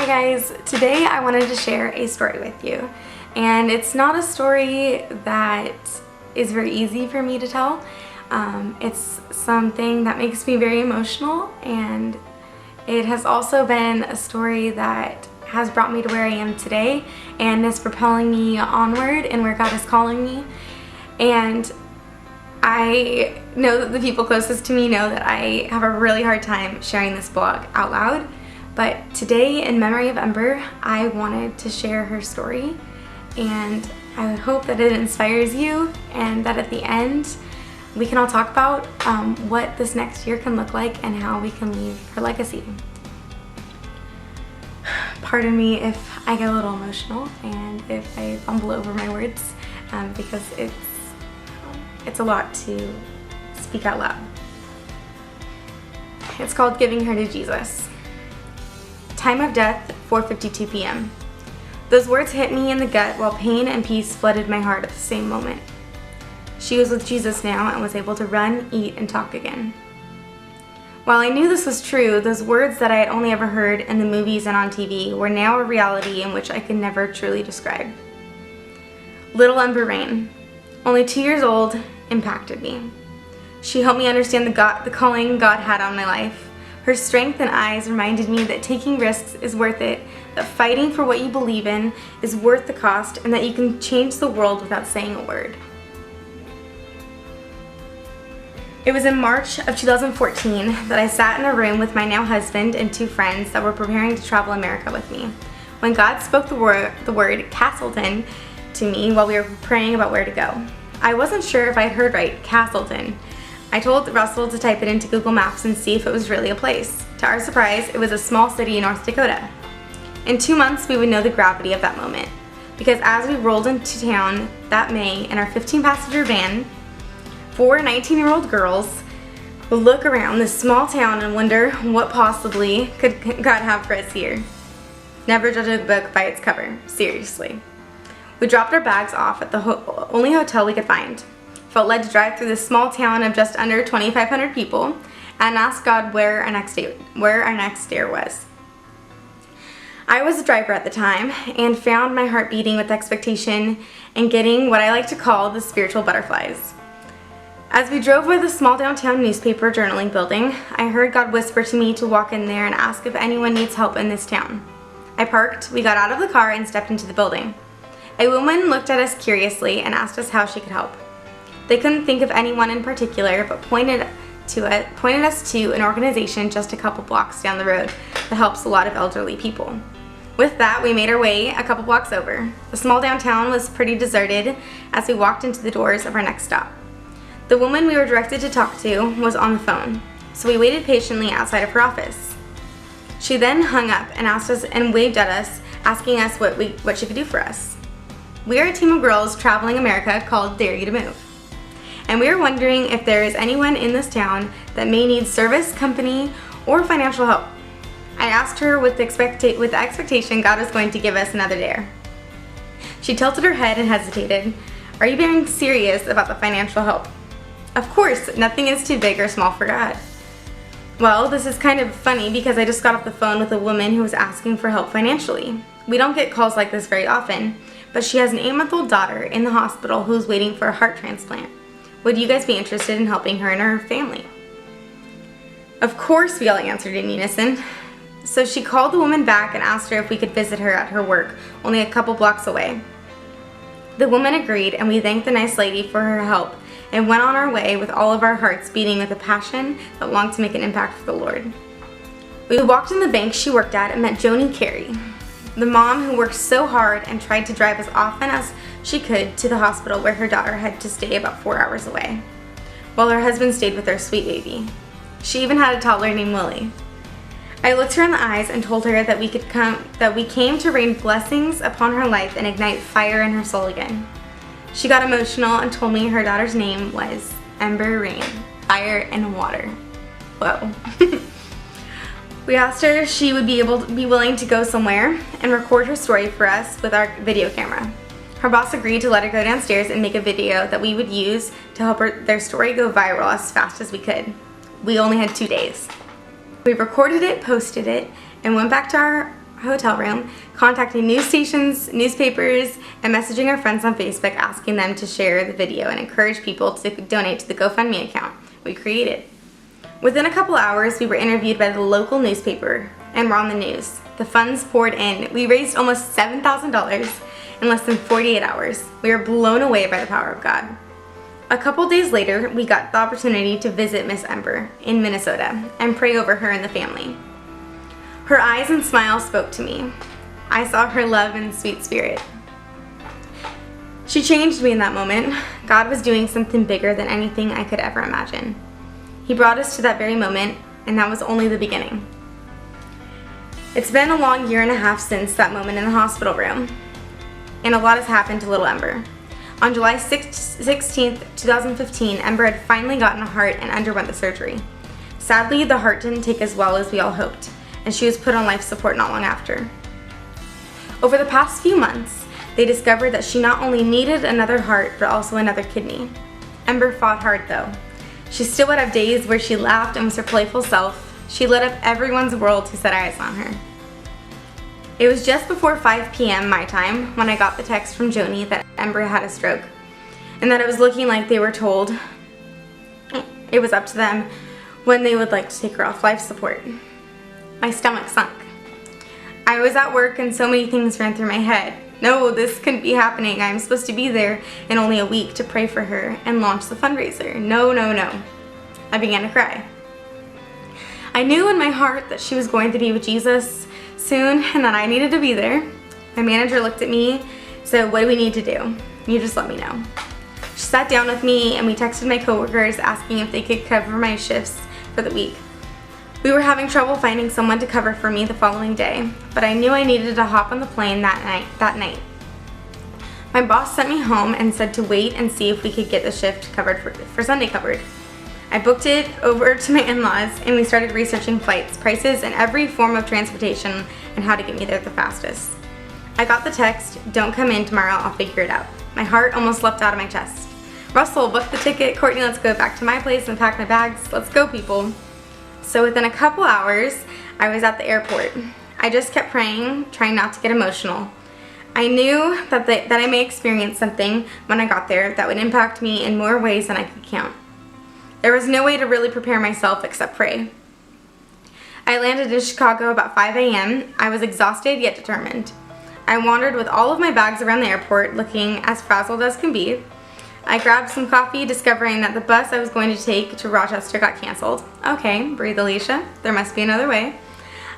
Hi guys, today I wanted to share a story with you, and it's not a story that is very easy for me to tell. It's something that makes me very emotional, and it has also been a story that has brought me to where I am today and is propelling me onward and where God is calling me. And I know that the people closest to me know that I have a really hard time sharing this blog out loud. But today, in memory of Ember, I wanted to share her story, and I hope that it inspires you and that at the end we can all talk about what this next year can look like and how we can leave her legacy. Pardon me if I get a little emotional and if I fumble over my words, because it's a lot to speak out loud. It's called Giving Her to Jesus. Time of death, 4:52 p.m. Those words hit me in the gut while pain and peace flooded my heart at the same moment. She was with Jesus now and was able to run, eat, and talk again. While I knew this was true, those words that I had only ever heard in the movies and on TV were now a reality in which I could never truly describe. Little Ember Rain, only 2 years old, impacted me. She helped me understand the calling God had on my life. Her strength and eyes reminded me that taking risks is worth it, that fighting for what you believe in is worth the cost, and that you can change the world without saying a word. It was in March of 2014 that I sat in a room with my now husband and 2 friends that were preparing to travel America with me, when God spoke the word Castleton to me while we were praying about where to go. I wasn't sure if I'd heard right, Castleton. I told Russell to type it into Google Maps and see if it was really a place. To our surprise, it was a small city in North Dakota. In 2 months, we would know the gravity of that moment, because as we rolled into town that May in our 15-passenger van, 4 19-year-old girls would look around this small town and wonder what possibly could God have for us here. Never judge a book by its cover, seriously. We dropped our bags off at the only hotel we could find. Felt led to drive through this small town of just under 2,500 people and ask God where our next stay was. I was a driver at the time and found my heart beating with expectation and getting what I like to call the spiritual butterflies. As we drove by the small downtown newspaper journaling building, I heard God whisper to me to walk in there and ask if anyone needs help in this town. I parked, we got out of the car and stepped into the building. A woman looked at us curiously and asked us how she could help. They couldn't think of anyone in particular, but pointed us to an organization just a couple blocks down the road that helps a lot of elderly people. With that, we made our way a couple blocks over. The small downtown was pretty deserted as we walked into the doors of our next stop. The woman we were directed to talk to was on the phone, so we waited patiently outside of her office. She then hung up and asked us and waved at us, asking us what she could do for us. We are a team of girls traveling America called Dare You to Move. And we were wondering if there is anyone in this town that may need service, company, or financial help. I asked her with the expectation God was going to give us another dare. She tilted her head and hesitated. Are you being serious about the financial help? Of course, nothing is too big or small for God. Well, this is kind of funny because I just got off the phone with a woman who was asking for help financially. We don't get calls like this very often, but she has an 8-month-old daughter in the hospital who's waiting for a heart transplant. Would you guys be interested in helping her and her family? Of course, we all answered in unison. So she called the woman back and asked her if we could visit her at her work, only a couple blocks away. The woman agreed, and we thanked the nice lady for her help and went on our way with all of our hearts beating with a passion that longed to make an impact for the Lord. We walked in the bank she worked at and met Joni Carey, the mom who worked so hard and tried to drive as often as she could to the hospital where her daughter had to stay about 4 hours away, while her husband stayed with their sweet baby. She even had a toddler named Willie. I looked her in the eyes and told her that we came to rain blessings upon her life and ignite fire in her soul again. She got emotional and told me her daughter's name was Ember Rain, fire and water. Whoa. We asked her if she would be willing to go somewhere and record her story for us with our video camera. Her boss agreed to let her go downstairs and make a video that we would use to help their story go viral as fast as we could. We only had 2 days. We recorded it, posted it, and went back to our hotel room, contacting news stations, newspapers, and messaging our friends on Facebook asking them to share the video and encourage people to donate to the GoFundMe account we created. Within a couple hours, we were interviewed by the local newspaper and were on the news. The funds poured in. We raised almost $7,000 in less than 48 hours. We were blown away by the power of God. A couple days later, we got the opportunity to visit Miss Ember in Minnesota and pray over her and the family. Her eyes and smile spoke to me. I saw her love and sweet spirit. She changed me in that moment. God was doing something bigger than anything I could ever imagine. He brought us to that very moment, and that was only the beginning. It's been a long year and a half since that moment in the hospital room, and a lot has happened to little Ember. On July 16th, 2015, Ember had finally gotten a heart and underwent the surgery. Sadly, the heart didn't take as well as we all hoped, and she was put on life support not long after. Over the past few months, they discovered that she not only needed another heart, but also another kidney. Ember fought hard though. She still would have days where she laughed and was her playful self. She lit up everyone's world who set eyes on her. It was just before 5 p.m. my time when I got the text from Joni that Ember had a stroke, and that it was looking like they were told it was up to them when they would like to take her off life support. My stomach sunk. I was at work and so many things ran through my head. No, this couldn't be happening. I'm supposed to be there in only a week to pray for her and launch the fundraiser. No, no, no. I began to cry. I knew in my heart that she was going to be with Jesus soon and that I needed to be there. My manager looked at me, said, "What do we need to do? You just let me know." She sat down with me and we texted my coworkers asking if they could cover my shifts for the week. We were having trouble finding someone to cover for me the following day, but I knew I needed to hop on the plane that night. My boss sent me home and said to wait and see if we could get the shift covered for Sunday covered. I booked it over to my in-laws and we started researching flights, prices, and every form of transportation and how to get me there the fastest. I got the text, "Don't come in tomorrow, I'll figure it out." My heart almost leapt out of my chest. "Russell, book the ticket. Courtney, let's go back to my place and pack my bags. Let's go, people." So within a couple hours, I was at the airport. I just kept praying, trying not to get emotional. I knew that I may experience something when I got there that would impact me in more ways than I could count. There was no way to really prepare myself except pray. I landed in Chicago about 5 a.m. I was exhausted yet determined. I wandered with all of my bags around the airport, looking as frazzled as can be. I grabbed some coffee, discovering that the bus I was going to take to Rochester got canceled. Okay, breathe, Alicia. There must be another way.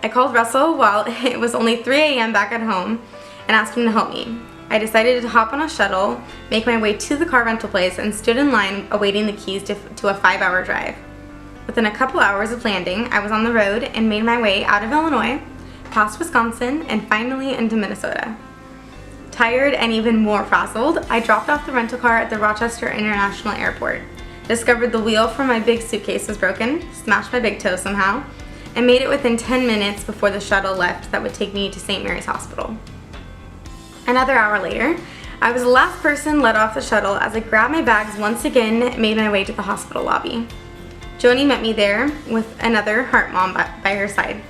I called Russell while it was only 3 a.m. back at home and asked him to help me. I decided to hop on a shuttle, make my way to the car rental place, and stood in line awaiting the keys to a 5-hour drive. Within a couple hours of landing, I was on the road and made my way out of Illinois, past Wisconsin, and finally into Minnesota. Tired and even more frazzled, I dropped off the rental car at the Rochester International Airport, discovered the wheel from my big suitcase was broken, smashed my big toe somehow, and made it within 10 minutes before the shuttle left that would take me to St. Mary's Hospital. Another hour later, I was the last person let off the shuttle as I grabbed my bags once again and made my way to the hospital lobby. Joni met me there with another heart mom by her side.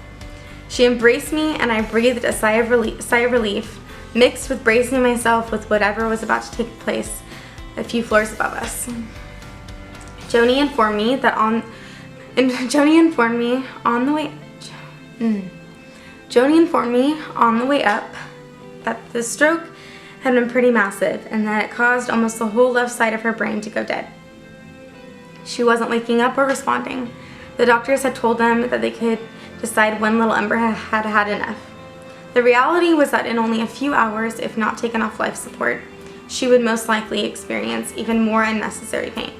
She embraced me and I breathed a sigh of relief, mixed with bracing myself with whatever was about to take place a few floors above us. Joni informed me on the way up that the stroke had been pretty massive and that it caused almost the whole left side of her brain to go dead. She wasn't waking up or responding. The doctors had told them that they could decide when little Ember had had enough. The reality was that in only a few hours, if not taken off life support, she would most likely experience even more unnecessary pain.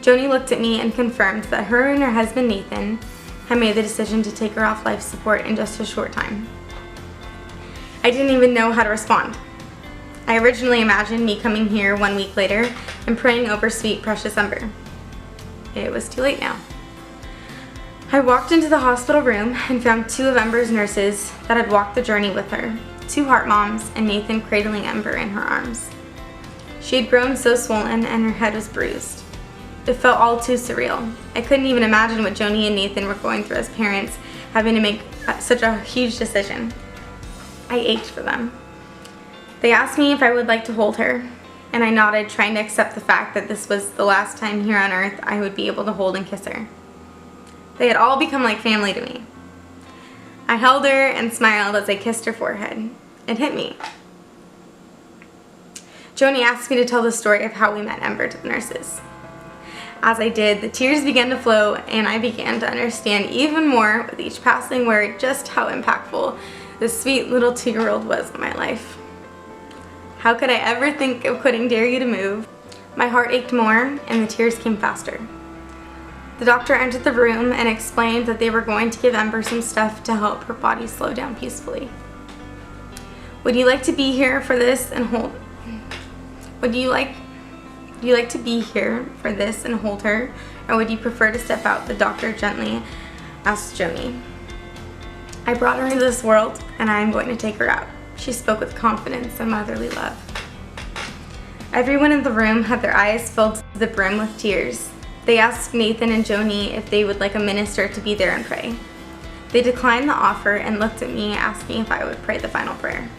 Joni looked at me and confirmed that her and her husband Nathan had made the decision to take her off life support in just a short time. I didn't even know how to respond. I originally imagined me coming here 1 week later and praying over sweet, precious Ember. It was too late now. I walked into the hospital room and found 2 of Ember's nurses that had walked the journey with her, 2 heart moms and Nathan cradling Ember in her arms. She had grown so swollen and her head was bruised. It felt all too surreal. I couldn't even imagine what Joni and Nathan were going through as parents, having to make such a huge decision. I ached for them. They asked me if I would like to hold her, and I nodded, trying to accept the fact that this was the last time here on earth I would be able to hold and kiss her. They had all become like family to me. I held her and smiled as I kissed her forehead. It hit me. Joni asked me to tell the story of how we met Ember to the nurses. As I did, the tears began to flow, and I began to understand even more with each passing word just how impactful this sweet little 2-year-old was in my life. How could I ever think of quitting Dare You to Move? My heart ached more, and the tears came faster. The doctor entered the room and explained that they were going to give Ember some stuff to help her body slow down peacefully. Would you like to be here for this and hold? Would you like to be here for this and hold her, or would you prefer to step out? The doctor gently asked Joni. I brought her into this world, and I am going to take her out. She spoke with confidence and motherly love. Everyone in the room had their eyes filled to the brim with tears. They asked Nathan and Joni if they would like a minister to be there and pray. They declined the offer and looked at me, asking if I would pray the final prayer.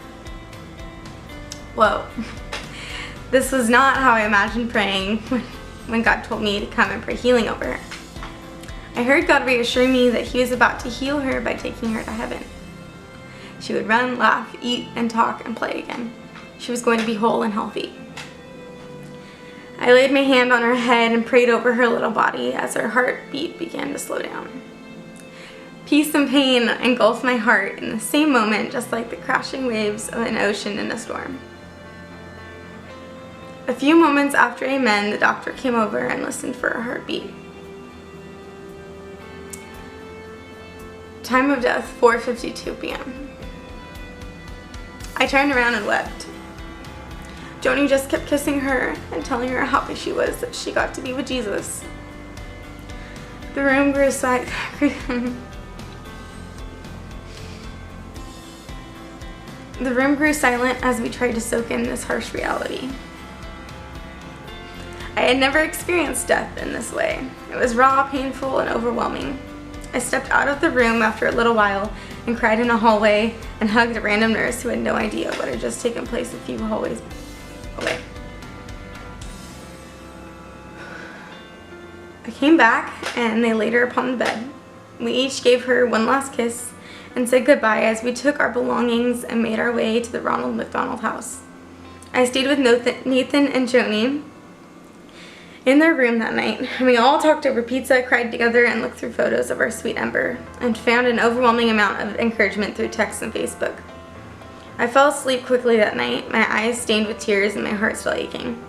Whoa. This was not how I imagined praying when God told me to come and pray healing over her. I heard God reassure me that He was about to heal her by taking her to heaven. She would run, laugh, eat, and talk and play again. She was going to be whole and healthy. I laid my hand on her head and prayed over her little body as her heartbeat began to slow down. Peace and pain engulfed my heart in the same moment, just like the crashing waves of an ocean in a storm. A few moments after Amen, the doctor came over and listened for her heartbeat. Time of death, 4:52 p.m. I turned around and wept. Joni just kept kissing her and telling her how happy she was that she got to be with Jesus. The room grew silent. The room grew silent as we tried to soak in this harsh reality. I had never experienced death in this way. It was raw, painful, and overwhelming. I stepped out of the room after a little while and cried in a hallway and hugged a random nurse who had no idea what had just taken place a few hallways away. I came back and they laid her upon the bed. We each gave her one last kiss and said goodbye as we took our belongings and made our way to the Ronald McDonald house. I stayed with Nathan and Joni in their room that night, and we all talked over pizza, cried together, and looked through photos of our sweet Ember, and found an overwhelming amount of encouragement through text and Facebook. I fell asleep quickly that night, my eyes stained with tears and my heart still aching.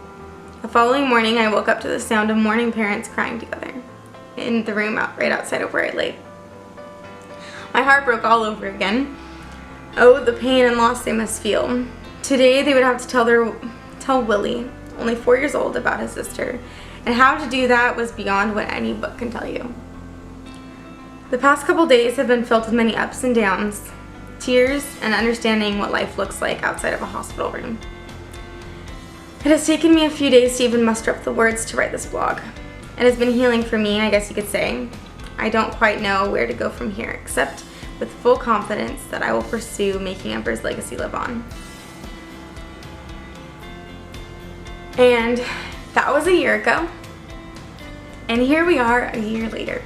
The following morning, I woke up to the sound of mourning parents crying together in the room right outside of where I lay. My heart broke all over again. Oh, the pain and loss they must feel. Today, they would have to tell Willie, only 4 years old, about his sister, and how to do that was beyond what any book can tell you. The past couple days have been filled with many ups and downs, tears, and understanding what life looks like outside of a hospital room. It has taken me a few days to even muster up the words to write this blog. It has been healing for me, I guess you could say. I don't quite know where to go from here, except with full confidence that I will pursue making Ember's legacy live on. And that was a year ago, and here we are a year later.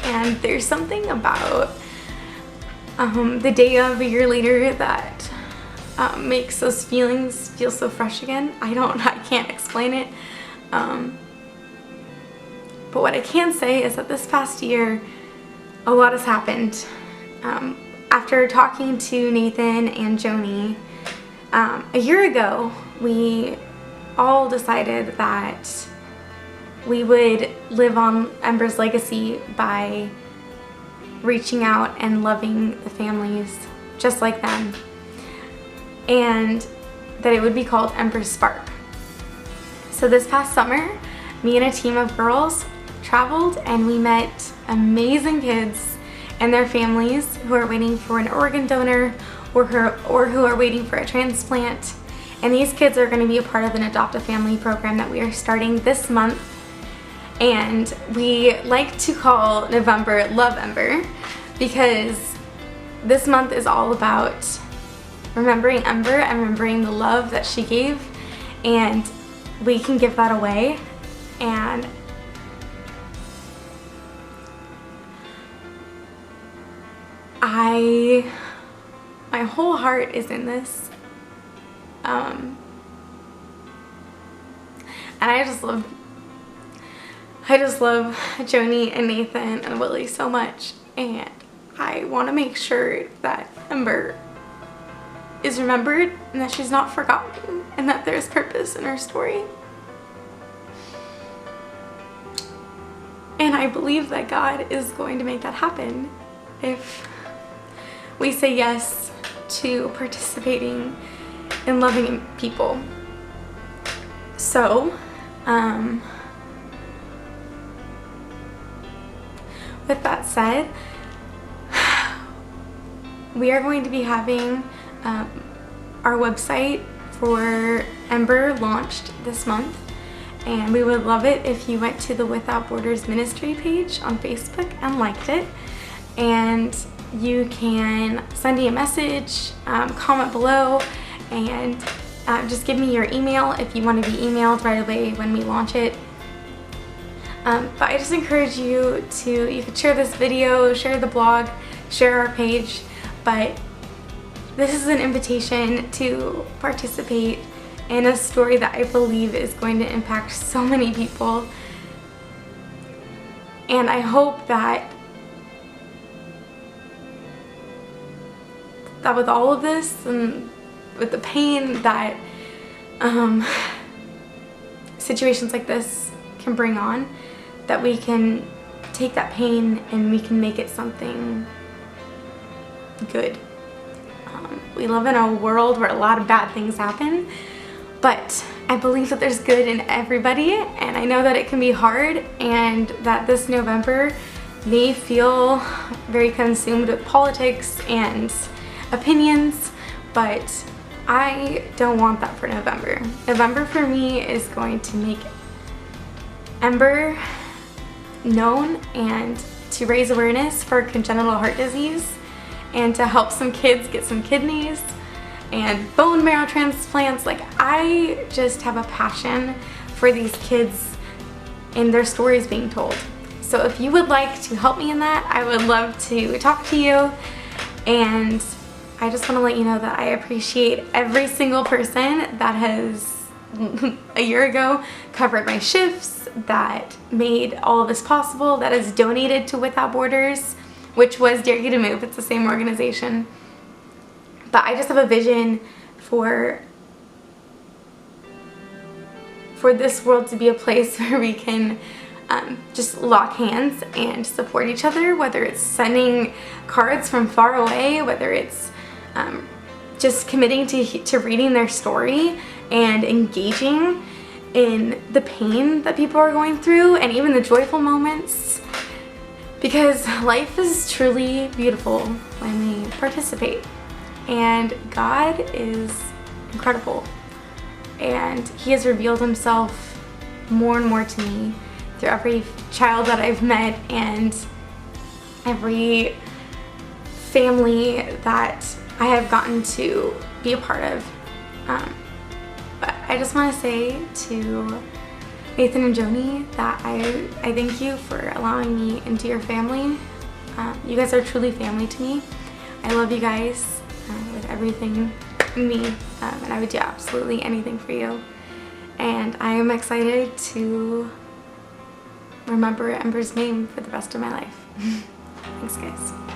And there's something about the day of a year later that makes those feelings feel so fresh again. I can't explain it. But what I can say is that this past year, a lot has happened. After talking to Nathan and Joni, a year ago, we all decided that we would live on Ember's legacy by reaching out and loving the families just like them, and that it would be called Ember's Spark. So this past summer, me and a team of girls traveled and we met amazing kids and their families who are waiting for an organ donor or who are waiting for a transplant. And these kids are going to be a part of an Adopt a Family program that we are starting this month. And we like to call November Love Ember because this month is all about remembering Ember and remembering the love that she gave, and we can give that away. And my whole heart is in this. And I just love Joni and Nathan and Willie so much, and I want to make sure that Ember is remembered and that she's not forgotten and that there's purpose in her story. And I believe that God is going to make that happen if we say yes to participating in loving people. So, with that said, we are going to be having our website for Ember launched this month, and we would love it if you went to the Without Borders Ministry page on Facebook and liked it. And you can send me a message, comment below, and just give me your email if you want to be emailed right away when we launch it. But I just encourage you could share this video, share the blog, share our page, but this is an invitation to participate in a story that I believe is going to impact so many people. And I hope that with all of this and with the pain that situations like this can bring on, that we can take that pain and we can make it something good. We live in a world where a lot of bad things happen, but I believe that there's good in everybody, and I know that it can be hard, and that this November may feel very consumed with politics and opinions, but I don't want that for November. November for me is going to make Ember known and to raise awareness for congenital heart disease and to help some kids get some kidneys and bone marrow transplants. Like, I just have a passion for these kids and their stories being told. So if you would like to help me in that, I would love to talk to you. And I just want to let you know that I appreciate every single person that has a year ago covered my shifts, that made all of this possible, that has donated to Without Borders, which was Dare You to Move. It's the same organization. But I just have a vision for this world to be a place where we can just lock hands and support each other, whether it's sending cards from far away, whether it's just committing to reading their story and engaging in the pain that people are going through and even the joyful moments, because life is truly beautiful when we participate, and God is incredible, and He has revealed Himself more and more to me through every child that I've met and every family that I have gotten to be a part of. But I just want to say to Nathan and Joni that I thank you for allowing me into your family. You guys are truly family to me. I love you guys with everything in me, and I would do absolutely anything for you. And I am excited to remember Ember's name for the rest of my life. Thanks, guys.